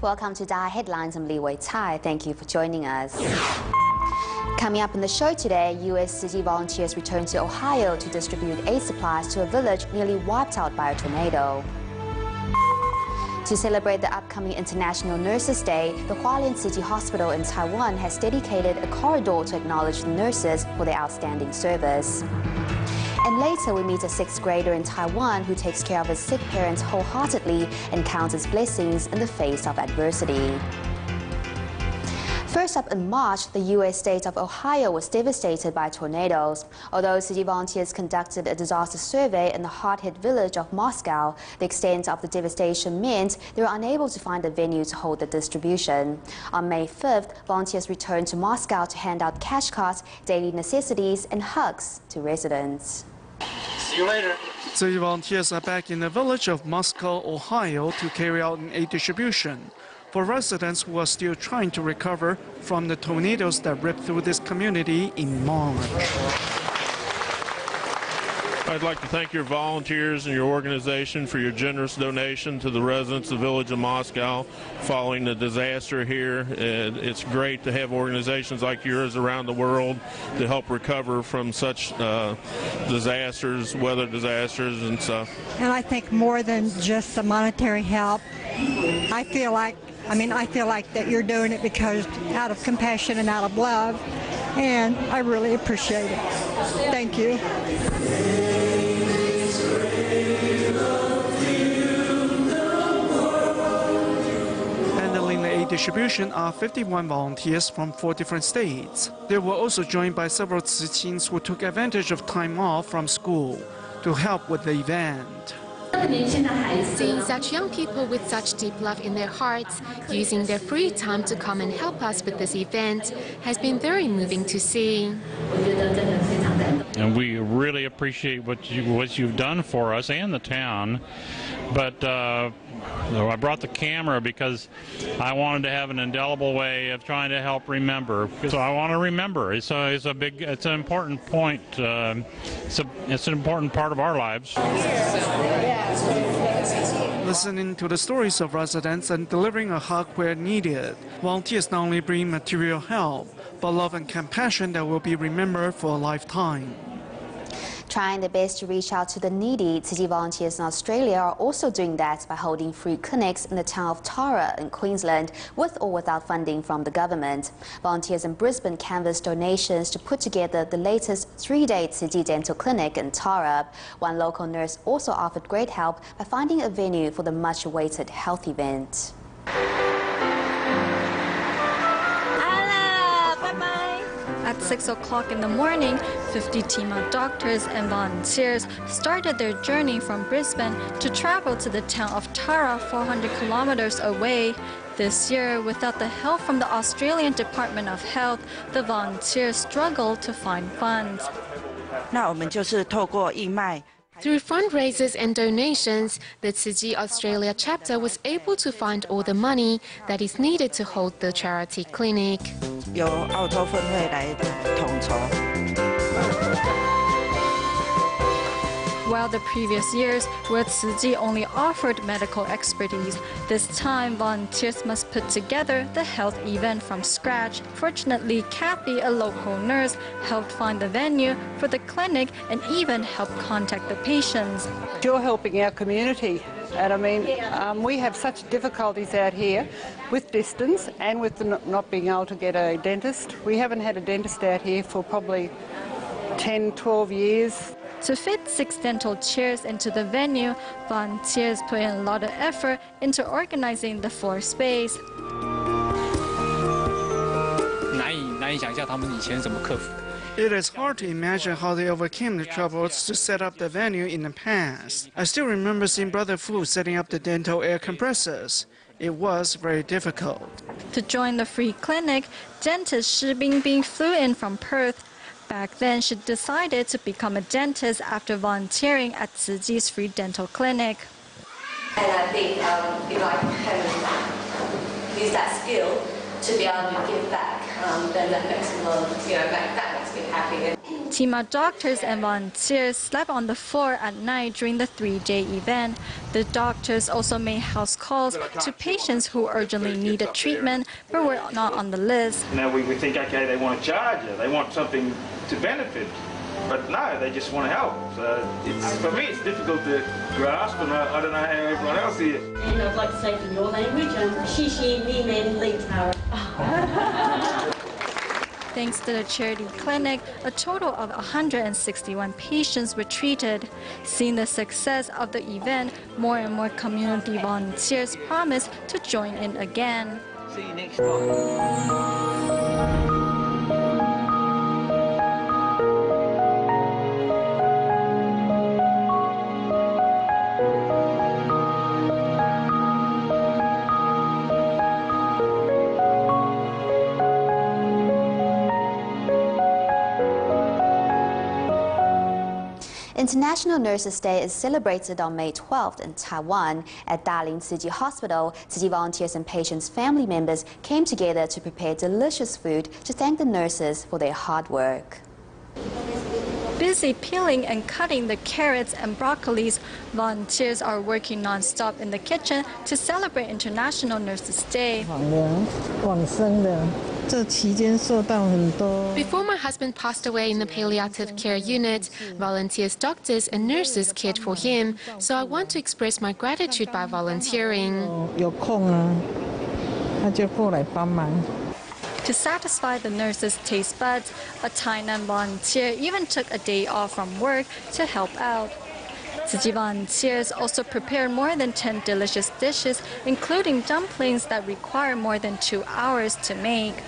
Welcome to DaAi Headlines. I'm Li Wei-Tai. Thank you for joining us. Coming up in the show today, U.S. city volunteers return to Ohio to distribute aid supplies to a village nearly wiped out by a tornado. To celebrate the upcoming International Nurses Day, the Hualien City Hospital in Taiwan has dedicated a corridor to acknowledge the nurses for their outstanding service. And later, we meet a 6th grader in Taiwan who takes care of his sick parents wholeheartedly and counts his blessings in the face of adversity. First up in March, the U.S. state of Ohio was devastated by tornadoes. Although city volunteers conducted a disaster survey in the hard-hit village of Moscow, the extent of the devastation meant they were unable to find a venue to hold the distribution. On May 5th, volunteers returned to Moscow to hand out cash cards, daily necessities, and hugs to residents. See you later. City volunteers are back in the village of Moscow, Ohio, to carry out an aid distribution for residents who are still trying to recover from the tornadoes that ripped through this community in March. I'd like to thank your volunteers and your organization for your generous donation to the residents of the village of Moscow following the disaster here. And it's great to have organizations like yours around the world to help recover from such disasters, weather disasters and stuff. And I think more than just the monetary help, I feel like that you're doing it because out of compassion and out of love, and I really appreciate it. Thank you. Handling the aid distribution are 51 volunteers from 4 different states. They were also joined by several Tzichins who took advantage of time off from school to help with the event. Seeing such young people with such deep love in their hearts, using their free time to come and help us with this event, has been very moving to see. And we really appreciate what you've done for us and the town. But I brought the camera because I wanted to have an indelible way of trying to help remember. So I want to remember. It's an important point. It's an important part of our lives. Listening to the stories of residents and delivering a hug where needed, volunteers not only bring material help, but love and compassion that will be remembered for a lifetime. Trying their best to reach out to the needy, city volunteers in Australia are also doing that by holding free clinics in the town of Tara in Queensland, with or without funding from the government. Volunteers in Brisbane canvassed donations to put together the latest 3-day city dental clinic in Tara. One local nurse also offered great help by finding a venue for the much-awaited health event. At 6 o'clock in the morning, 50 team of doctors and volunteers started their journey from Brisbane to travel to the town of Tara, 400 kilometers away. This year, without the help from the Australian Department of Health, the volunteers struggled to find funds. Through fundraisers and donations, the Tzu Australia chapter was able to find all the money that is needed to hold the charity clinic. While the previous years, where Tzu only offered medical expertise, this time volunteers must put together the health event from scratch. Fortunately, Kathy, a local nurse, helped find the venue for the clinic and even helped contact the patients. You're helping our community, and we have such difficulties out here with distance and with not being able to get a dentist. We haven't had a dentist out here for probably 10, 12 years. To fit 6 dental chairs into the venue, volunteers put in a lot of effort into organizing the floor space. It is hard to imagine how they overcame the troubles to set up the venue in the past. I still remember seeing Brother Fu setting up the dental air compressors. It was very difficult. To join the free clinic, dentist Shi Bingbing flew in from Perth. Back then, she decided to become a dentist after volunteering at Tzuji's free dental clinic. And I think I can use that skill to be able to give back, then that makes me, that makes me happy. Team of doctors and volunteers slept on the floor at night during the 3-day event. The doctors also made house calls to patients who urgently needed treatment but were not on the list. Now we think, okay, they want to charge you, they want something to benefit, but no, they just want to help. So for me, it's difficult to grasp, and I don't know how everyone else here. And I'd like to say in your language, Shishi Ni Men Li Tara. Thanks to the charity clinic, a total of 161 patients were treated. Seeing the success of the event, more and more community volunteers promised to join in again. See you next time. International Nurses Day is celebrated on May 12th in Taiwan. At Dalian Tzu Hospital, Tzu volunteers and patients' family members came together to prepare delicious food to thank the nurses for their hard work. Busy peeling and cutting the carrots and broccolis, volunteers are working non-stop in the kitchen to celebrate International Nurses Day. Before my husband passed away in the palliative care unit, volunteers, doctors and nurses cared for him, so I want to express my gratitude by volunteering. To satisfy the nurses' taste buds, a Tainan volunteer even took a day off from work to help out. Tzu volunteers also prepared more than 10 delicious dishes, including dumplings that require more than 2 hours to make.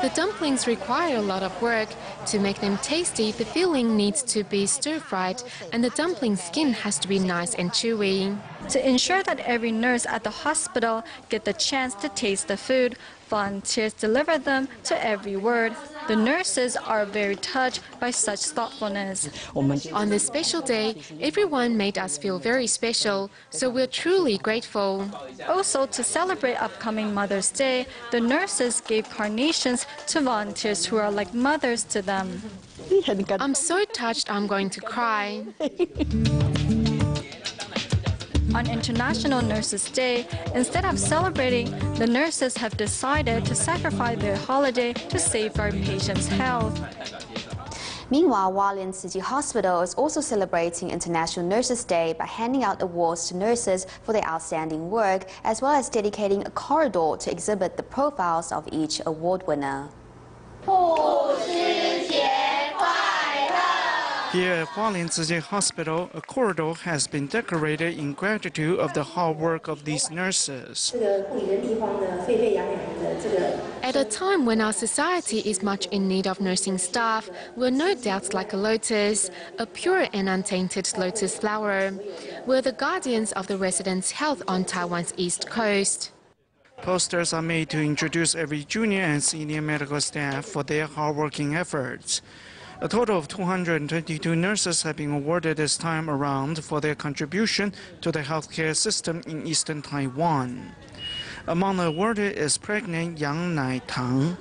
The dumplings require a lot of work. To make them tasty, the filling needs to be stir-fried, and the dumpling skin has to be nice and chewy. To ensure that every nurse at the hospital get the chance to taste the food, volunteers deliver them to every ward. The nurses are very touched by such thoughtfulness. On this special day, everyone made us feel very special, so we're truly grateful. Also, to celebrate upcoming Mother's Day, the nurses gave carnations to volunteers who are like mothers to them. I'm so touched I'm going to cry. On International Nurses Day, instead of celebrating, the nurses have decided to sacrifice their holiday to safeguard patients' health. Meanwhile, Dalian Tzu Hospital is also celebrating International Nurses Day by handing out awards to nurses for their outstanding work, as well as dedicating a corridor to exhibit the profiles of each award winner. Here at Dalian Tzu Hospital, a corridor has been decorated in gratitude of the hard work of these nurses. At a time when our society is much in need of nursing staff, we're no doubt like a lotus, a pure and untainted lotus flower. We're the guardians of the residents' health on Taiwan's east coast. Posters are made to introduce every junior and senior medical staff for their hard-working efforts. A total of 222 nurses have been awarded this time around for their contribution to the healthcare system in eastern Taiwan. Among the awarded is pregnant Yang Nai Tang.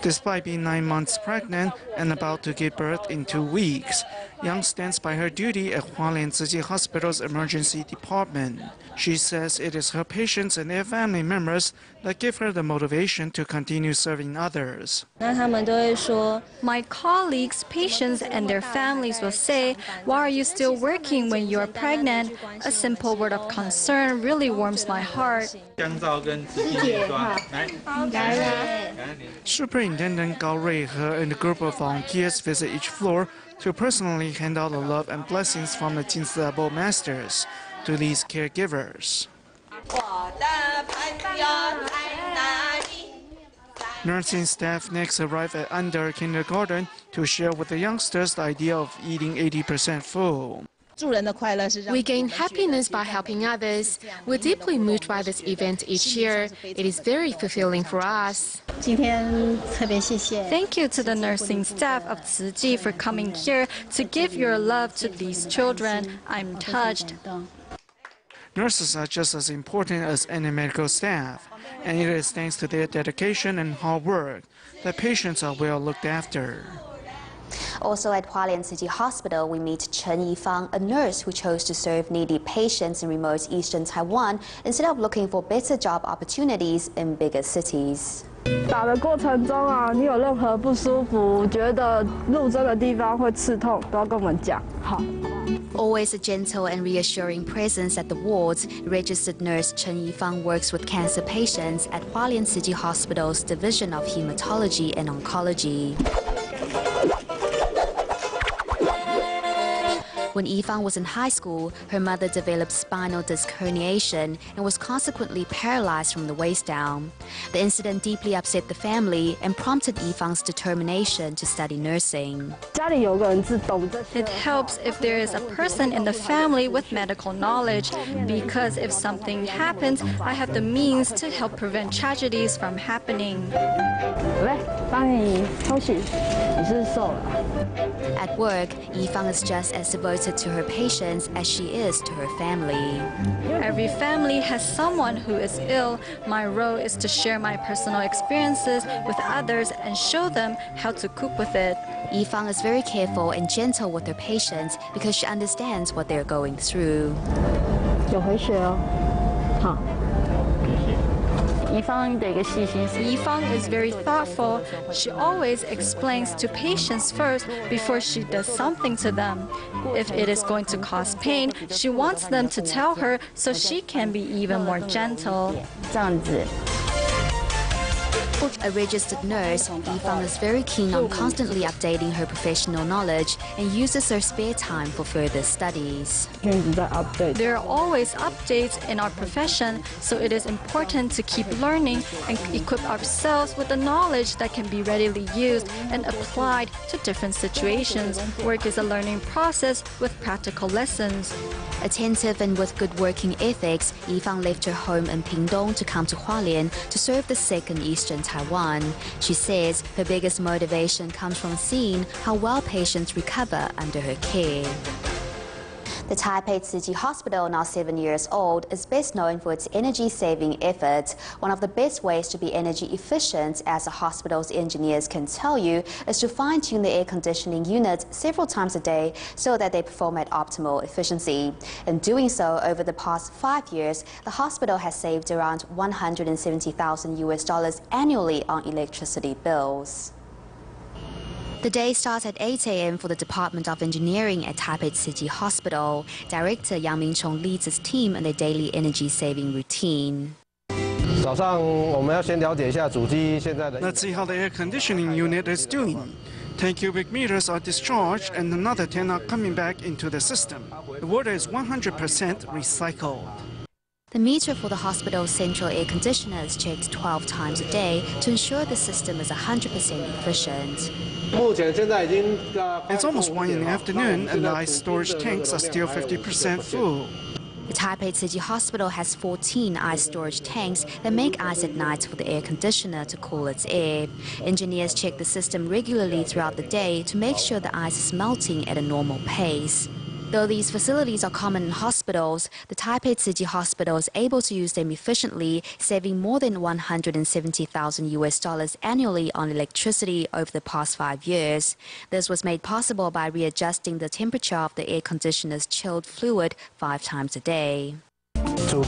Despite being 9 months pregnant and about to give birth in 2 weeks, Yang stands by her duty at Dalian Tzu Hospital's emergency department. She says it is her patients and their family members that give her the motivation to continue serving others. My colleagues, patients, and their families will say, "Why are you still working when you are pregnant?" A simple word of concern really warms my heart. Superintendent Gao Ruihe and a group of volunteers visit each floor to personally hand out the love and blessings from the Jinziabo masters to these caregivers. Nursing staff next arrive at under kindergarten to share with the youngsters the idea of eating 80% full. We gain happiness by helping others. We're deeply moved by this event each year. It is very fulfilling for us. Thank you to the nursing staff of Tzu for coming here to give your love to these children. I'm touched. Nurses are just as important as any medical staff, and it is thanks to their dedication and hard work that patients are well looked after. Also at Hualien City Hospital, we meet Chen Yifang, a nurse who chose to serve needy patients in remote eastern Taiwan instead of looking for better job opportunities in bigger cities. 打的过程中啊，你有任何不舒服，觉得入针的地方会刺痛，都要跟我们讲。好。 Always a gentle and reassuring presence at the wards, registered nurse Chen Yifang works with cancer patients at Hualien City Hospital's Division of Hematology and Oncology. When Yifang was in high school, her mother developed spinal disc herniation and was consequently paralyzed from the waist down. The incident deeply upset the family and prompted Yifang's determination to study nursing. It helps if there is a person in the family with medical knowledge, because if something happens, I have the means to help prevent tragedies from happening. At work, Yifang is just as devoted to her patients as she is to her family. Every family has someone who is ill. My role is to share my personal experiences with others and show them how to cope with it. Yifang is very careful and gentle with her patients because she understands what they're going through. Yifang is very thoughtful. She always explains to patients first before she does something to them. If it is going to cause pain, she wants them to tell her so she can be even more gentle. A registered nurse, Yifang is very keen on constantly updating her professional knowledge and uses her spare time for further studies. There are always updates in our profession, so it is important to keep learning and equip ourselves with the knowledge that can be readily used and applied to different situations. Work is a learning process with practical lessons. Attentive and with good working ethics, Yifang left her home in Pingdong to come to Hualien to serve the sick in eastern Taiwan. She says her biggest motivation comes from seeing how well patients recover under her care. The Taipei City Hospital, now 7 years old, is best known for its energy-saving efforts. One of the best ways to be energy efficient, as the hospital's engineers can tell you, is to fine-tune the air conditioning units several times a day so that they perform at optimal efficiency. In doing so, over the past 5 years, the hospital has saved around $170,000 annually on electricity bills. The day starts at 8 a.m. for the Department of Engineering at Taipei City Hospital. Director Yang Mingchong leads his team in their daily energy-saving routine. Let's see how the air conditioning unit is doing. 10 cubic meters are discharged and another 10 are coming back into the system. The water is 100% recycled. The meter for the hospital's central air conditioner is checked 12 times a day to ensure the system is 100% efficient. It's almost 1 in the afternoon and the ice storage tanks are still 50% full. The Taipei City Hospital has 14 ice storage tanks that make ice at night for the air conditioner to cool its air. Engineers check the system regularly throughout the day to make sure the ice is melting at a normal pace. Though these facilities are common in hospitals, the Taipei City Hospital is able to use them efficiently, saving more than $170,000 annually on electricity over the past 5 years. This was made possible by readjusting the temperature of the air conditioner's chilled fluid 5 times a day. For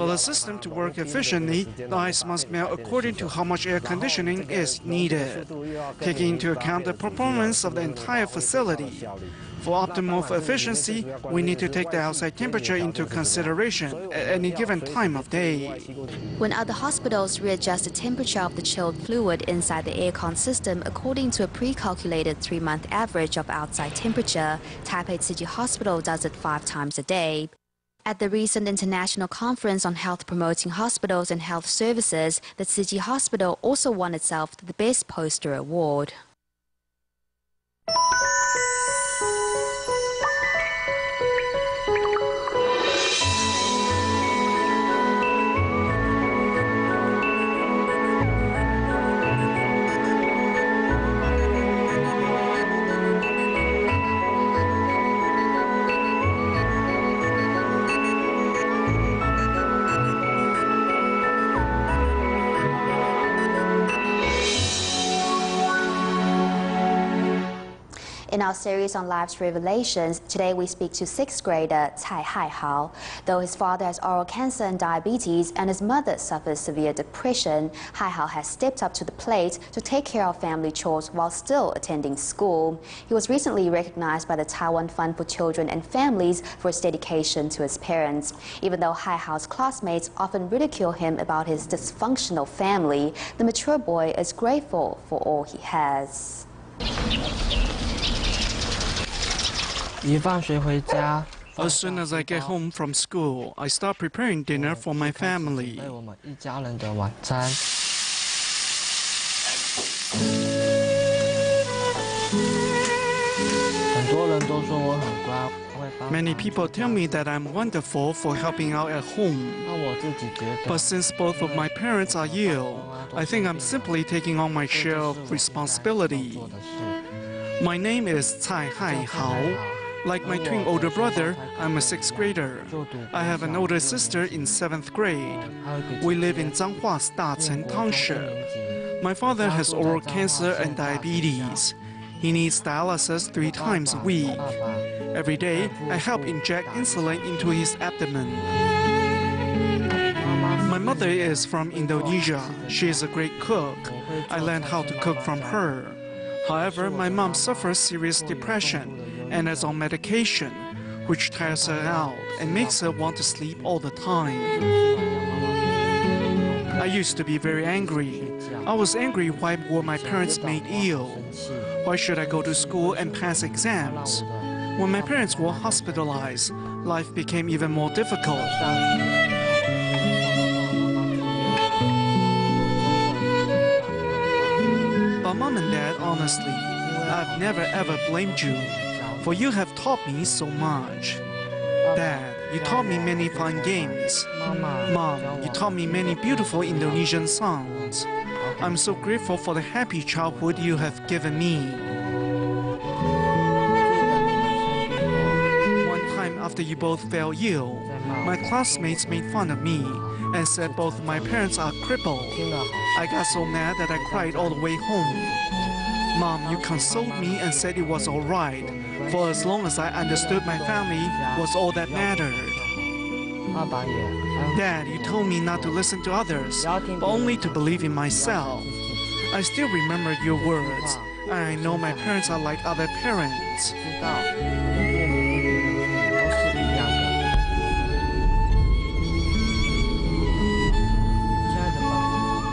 the system to work efficiently, the ice must melt according to how much air conditioning is needed, taking into account the performance of the entire facility. For optimal efficiency, we need to take the outside temperature into consideration at any given time of day. When other hospitals readjust the temperature of the chilled fluid inside the aircon system according to a pre-calculated 3-month average of outside temperature, Taipei City Hospital does it 5 times a day. At the recent International Conference on Health Promoting Hospitals and Health Services, the City Hospital also won itself the Best Poster Award. In our series on life's revelations, today we speak to 6th grader Cai Haihao. Though his father has oral cancer and diabetes and his mother suffers severe depression, Haihao has stepped up to the plate to take care of family chores while still attending school. He was recently recognized by the Taiwan Fund for Children and Families for his dedication to his parents. Even though Haihao's classmates often ridicule him about his dysfunctional family, the mature boy is grateful for all he has. As soon as I get home from school, I start preparing dinner for my family. Many people tell me that I'm wonderful for helping out at home. But since both of my parents are ill, I think I'm simply taking on my share of responsibility. My name is Cai Haihao. Like my twin older brother, I'm a 6th grader. I have an older sister in 7th grade. We live in Zhanghua's Dacheng Township. My father has oral cancer and diabetes. He needs dialysis 3 times a week. Every day, I help inject insulin into his abdomen. My mother is from Indonesia. She is a great cook. I learned how to cook from her. However, my mom suffers serious depression and is on medication, which tires her out and makes her want to sleep all the time. I used to be very angry. I was angry why were my parents made ill? Why should I go to school and pass exams? When my parents were hospitalized, life became even more difficult. But Mom and Dad, honestly, I've never ever blamed you, for you have taught me so much. Dad, you taught me many fun games. Mom, you taught me many beautiful Indonesian songs. I'm so grateful for the happy childhood you have given me. One time after you both fell ill, my classmates made fun of me and said both my parents are crippled. I got so mad that I cried all the way home. Mom, you consoled me and said it was all right, for as long as I understood my family was all that mattered. Dad, you told me not to listen to others, but only to believe in myself. I still remember your words, and I know my parents are like other parents.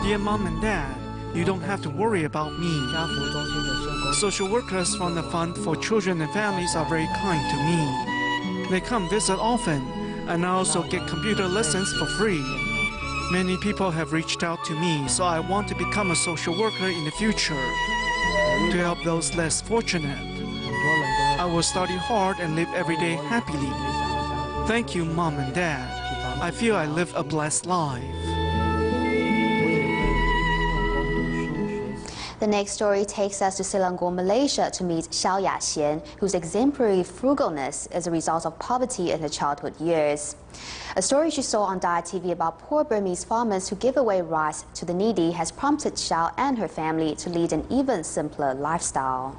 Dear Mom and Dad, you don't have to worry about me. Social workers from the Fund for Children and Families are very kind to me. They come visit often, and I also get computer lessons for free. Many people have reached out to me, so I want to become a social worker in the future to help those less fortunate. I will study hard and live every day happily. Thank you, Mom and Dad. I feel I live a blessed life. The next story takes us to Selangor, Malaysia to meet Xiao Yaxian, whose exemplary frugalness is a result of poverty in her childhood years. A story she saw on DaAi TV about poor Burmese farmers who give away rice to the needy has prompted Xiao and her family to lead an even simpler lifestyle.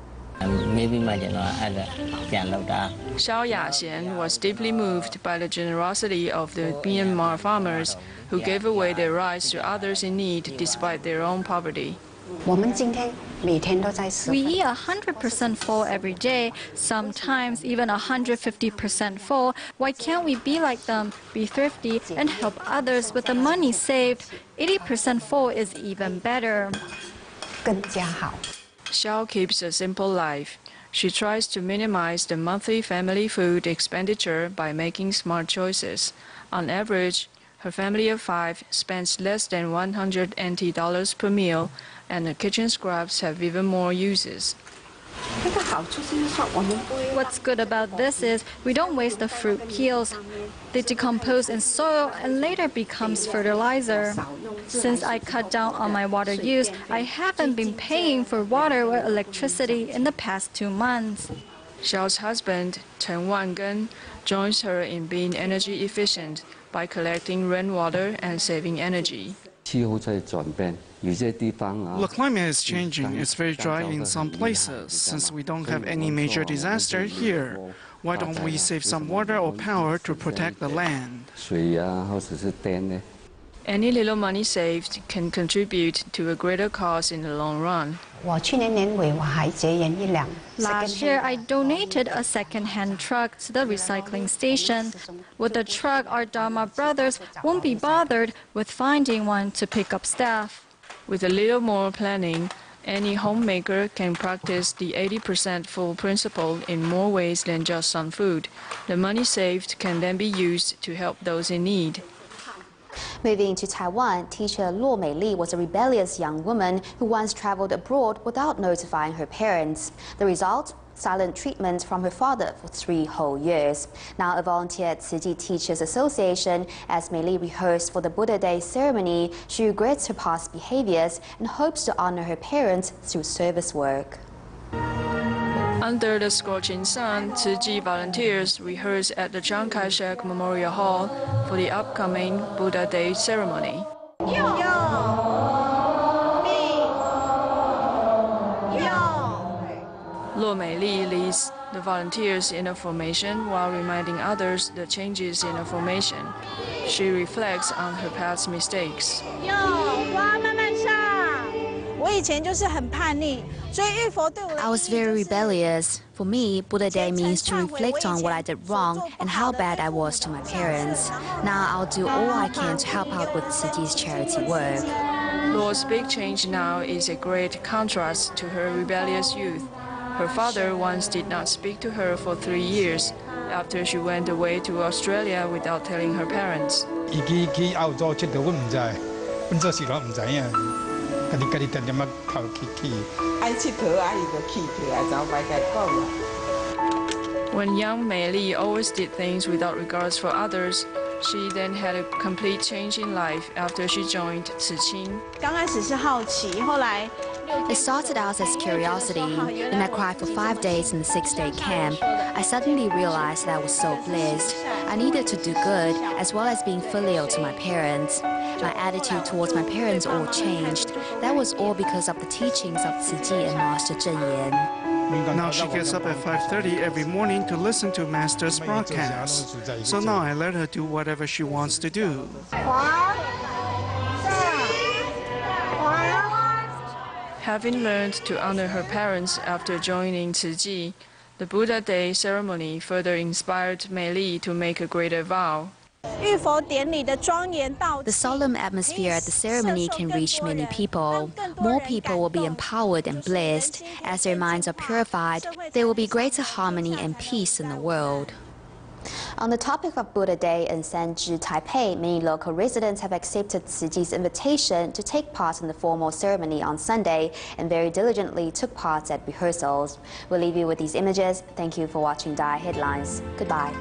Xiao Yaxian was deeply moved by the generosity of the Myanmar farmers who gave away their rice to others in need despite their own poverty. We eat 100% full every day, sometimes even 150% full. Why can't we be like them, be thrifty, and help others with the money saved? 80% full is even better. Xiao keeps a simple life. She tries to minimize the monthly family food expenditure by making smart choices. On average, her family of 5 spends less than $180 per meal, and the kitchen scraps have even more uses. What's good about this is we don't waste the fruit peels. They decompose in soil and later becomes fertilizer. Since I cut down on my water use, I haven't been paying for water or electricity in the past 2 months. Xiao's husband, Chen Wangen, joins her in being energy efficient by collecting rainwater and saving energy. The climate is changing. It's very dry in some places. Since we don't have any major disaster here, why don't we save some water or power to protect the land? Any little money saved can contribute to a greater cause in the long run. Last year, I donated a second-hand truck to the recycling station. With the truck, our Dharma brothers won't be bothered with finding one to pick up staff. With a little more planning, any homemaker can practice the 80% full principle in more ways than just on food. The money saved can then be used to help those in need. Moving to Taiwan, teacher Luo Meili was a rebellious young woman who once traveled abroad without notifying her parents. The result? Silent treatment from her father for 3 whole years. Now a volunteer at Tzu Chi Teachers Association, as Meili rehearsed for the Buddha Day ceremony, she regrets her past behaviors and hopes to honor her parents through service work. Under the scorching sun, Tzu Chi volunteers rehearse at the Chiang Kai-shek Memorial Hall for the upcoming Buddha Day ceremony. Luo Meili leads the volunteers in a formation while reminding others the changes in a formation. She reflects on her past mistakes. I was very rebellious. For me, Buddha Day means to reflect on what I did wrong and how bad I was to my parents. Now I'll do all I can to help out with Tzu Chi's charity work. Luo's big change now is a great contrast to her rebellious youth. Her father once did not speak to her for 3 years after she went away to Australia without telling her parents. When young Meili always did things without regards for others, she then had a complete change in life after she joined Tzu Chi. It started out as curiosity. When I cried for 5 days in the 6-day camp, I suddenly realized that I was so blessed. I needed to do good as well as being filial to my parents. My attitude towards my parents all changed. That was all because of the teachings of Tzu Chi and Master Zhen Yan. Now she gets up at 5:30 every morning to listen to Master's broadcast. So now I let her do whatever she wants to do. Having learned to honor her parents after joining Tzu Chi, the Buddha Day ceremony further inspired Meili to make a greater vow. The solemn atmosphere at the ceremony can reach many people. More people will be empowered and blessed. As their minds are purified, there will be greater harmony and peace in the world. On the topic of Buddha Day in Sanzhi, Taipei, many local residents have accepted Tzu Chi's invitation to take part in the formal ceremony on Sunday and very diligently took part at rehearsals. We'll leave you with these images. Thank you for watching DaAi Headlines. Goodbye.